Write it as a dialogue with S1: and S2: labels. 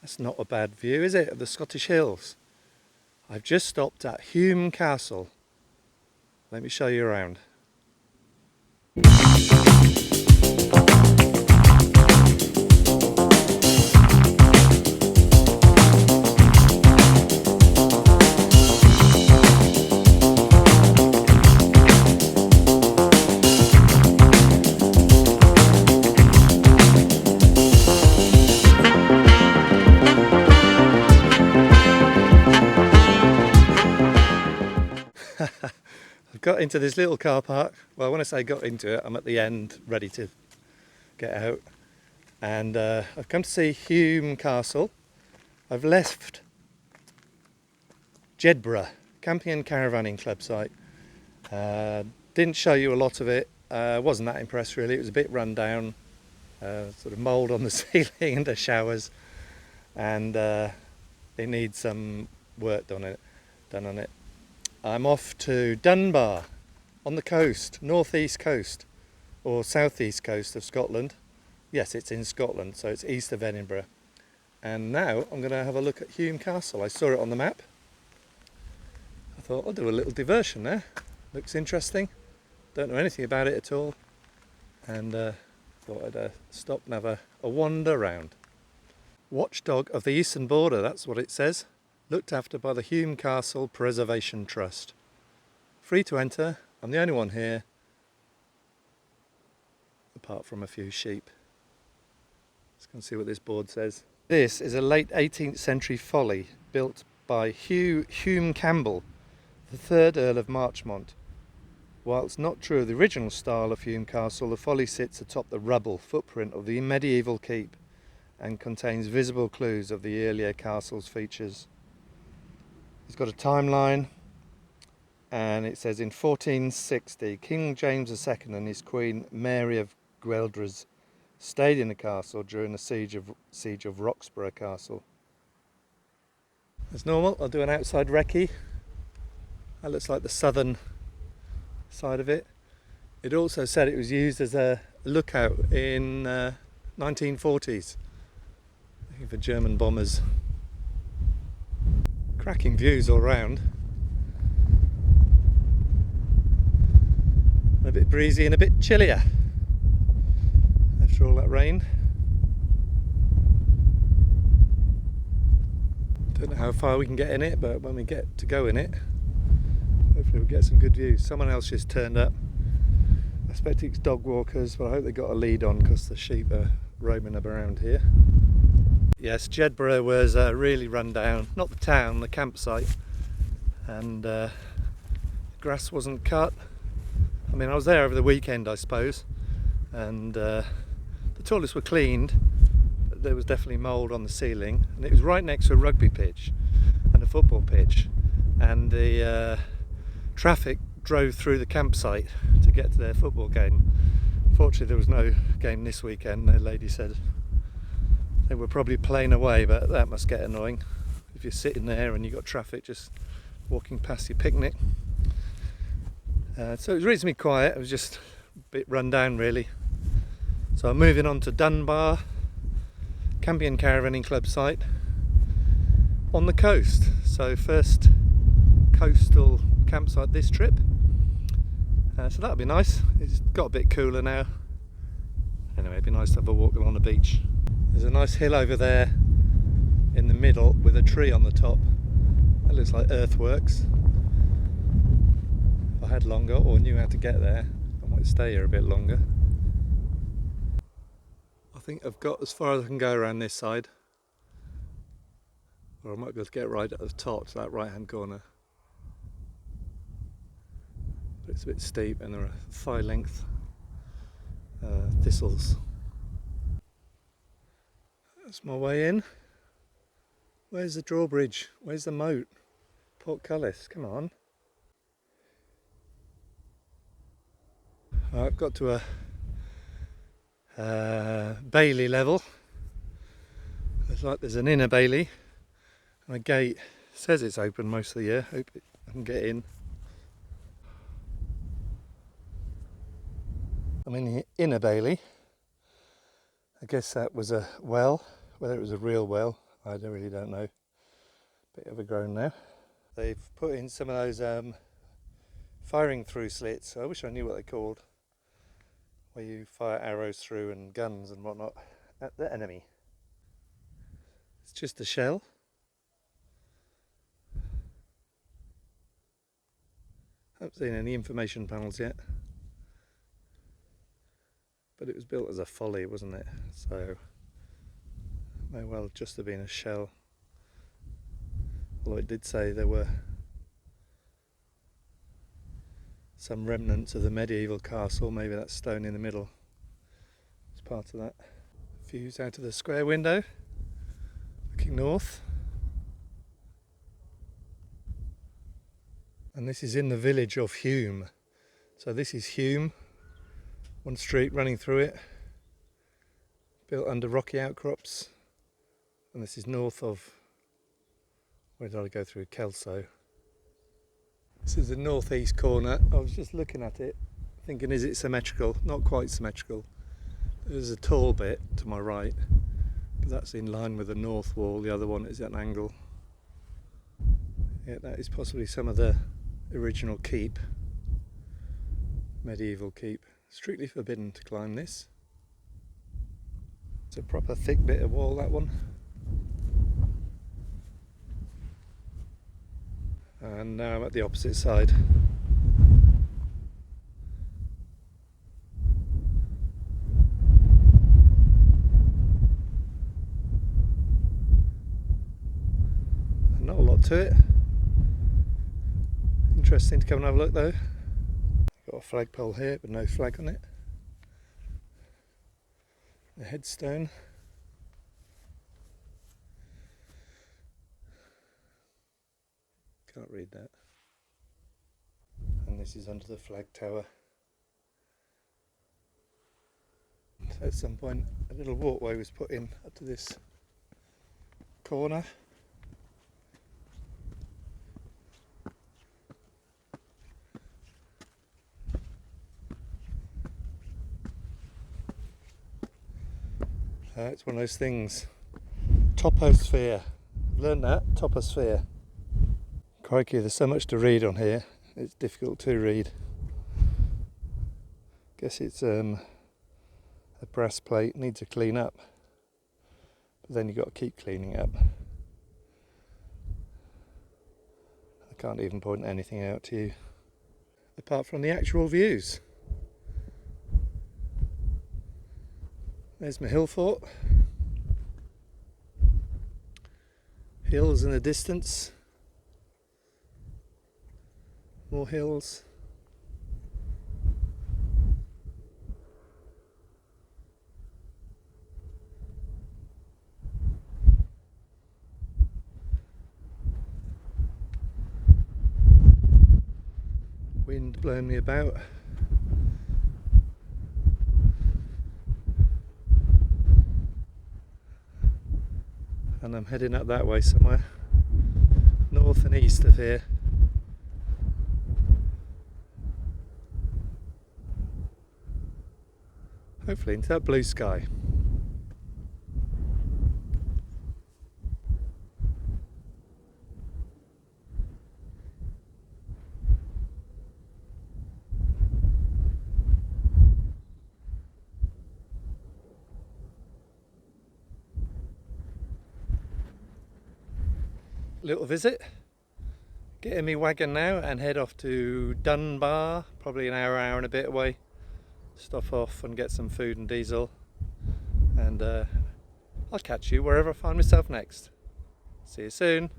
S1: That's not a bad view, is it, of the Scottish Hills? I've just stopped at Hume Castle. Let me show you around. I've got into this little car park. Well, when I say got into it, I'm at the end, ready to get out. And I've come to see Hume Castle. I've left Jedburgh Camping and Caravanning Club site. Didn't show you a lot of it. Wasn't that impressed really. It was a bit run down, sort of mould on the ceiling and the showers, and it needs some work done on it. I'm off to Dunbar on the coast, northeast coast or southeast coast of Scotland. Yes, it's in Scotland, so it's east of Edinburgh. And now I'm going to have a look at Hume Castle. I saw it on the map. I thought I'll do a little diversion there. Looks interesting. Don't know anything about it at all. And thought I'd stop and have a wander around. Watchdog of the Eastern Border, that's what it says. Looked after by the Hume Castle Preservation Trust. Free to enter. I'm the only one here, apart from a few sheep. Let's go and see what this board says. This is a late 18th century folly built by Hume Campbell, the 3rd Earl of Marchmont. Whilst not true of the original style of Hume Castle, the folly sits atop the rubble footprint of the medieval keep and contains visible clues of the earlier castle's features. It's got a timeline, and it says in 1460 King James II and his Queen Mary of Gueldres stayed in the castle during the siege of Roxburgh Castle. As normal, I'll do an outside recce. That looks like the southern side of it. It also said it was used as a lookout in 1940s, I think, for German bombers. Cracking views all round. A bit breezy and a bit chillier after all that rain. Don't know how far we can get in it, but when we get to go in it, hopefully we'll get some good views. Someone else just turned up. I expect it's dog walkers, but I hope they got a lead on because the sheep are roaming around here. Yes, Jedburgh was really run down. Not the town, the campsite. And the grass wasn't cut. I mean, I was there over the weekend, I suppose. And the toilets were cleaned. But there was definitely mould on the ceiling. And it was right next to a rugby pitch and a football pitch. And the traffic drove through the campsite to get to their football game. Fortunately, there was no game this weekend. The lady said they were probably playing away, but that must get annoying if you're sitting there and you've got traffic just walking past your picnic. So it was reasonably quiet. It was just a bit run down really. So I'm moving on to Dunbar Camping and Caravanning Club site on the coast. So first coastal campsite this trip. So that'll be nice. It's got a bit cooler now. Anyway, it'd be nice to have a walk along the beach. There's a nice hill over there in the middle with a tree on the top. That looks like earthworks. If I had longer or knew how to get there, I might stay here a bit longer. I think I've got as far as I can go around this side. Or I might be able to get right at the top to that right hand corner. But it's a bit steep and there are thigh length thistles. That's my way in. Where's the drawbridge? Where's the moat? Portcullis, come on. I've got to a bailey level. Looks like there's an inner bailey and a gate. It says it's open most of the year. Hope I can get in. I'm in the inner bailey. I guess that was a well. Whether it was a real well, I really don't know. Bit overgrown now. They've put in some of those firing through slits. I wish I knew what they're called. Where you fire arrows through and guns and whatnot at the enemy. It's just a shell. Haven't seen any information panels yet. But it was built as a folly, wasn't it? So may well just have been a shell. Although it did say there were some remnants of the medieval castle. Maybe that stone in the middle is part of that. Views out of the square window, looking north. And this is in the village of Hume. So this is Hume, one street running through it, built under rocky outcrops. And this is north of, where did I go through? Kelso. This is the northeast corner. I was just looking at it, thinking, is it symmetrical? Not quite symmetrical. There's a tall bit to my right, but that's in line with the north wall. The other one is at an angle. Yeah, that is possibly some of the original keep, medieval keep. Strictly forbidden to climb this. It's a proper thick bit of wall, that one. And now I'm at the opposite side. Not a lot to it. Interesting to come and have a look though. Got a flagpole here but no flag on it. A headstone. Can't read that. And this is under the flag tower. So at some point a little walkway was put in up to this corner. It's one of those things. Toposphere. Learned that. Toposphere. Crikey, there's so much to read on here. It's difficult to read. Guess it's a brass plate. Needs a clean up. But then you've got to keep cleaning it up. I can't even point anything out to you. Apart from the actual views. There's my hill fort. Hills in the distance. More hills. Wind blowing me about. And I'm heading up that way somewhere, north and east of here. Hopefully into that blue sky. Little visit, get in my wagon now and head off to Dunbar, probably an hour and a bit away. Stop off and get some food and diesel, and I'll catch you wherever I find myself next. See you soon.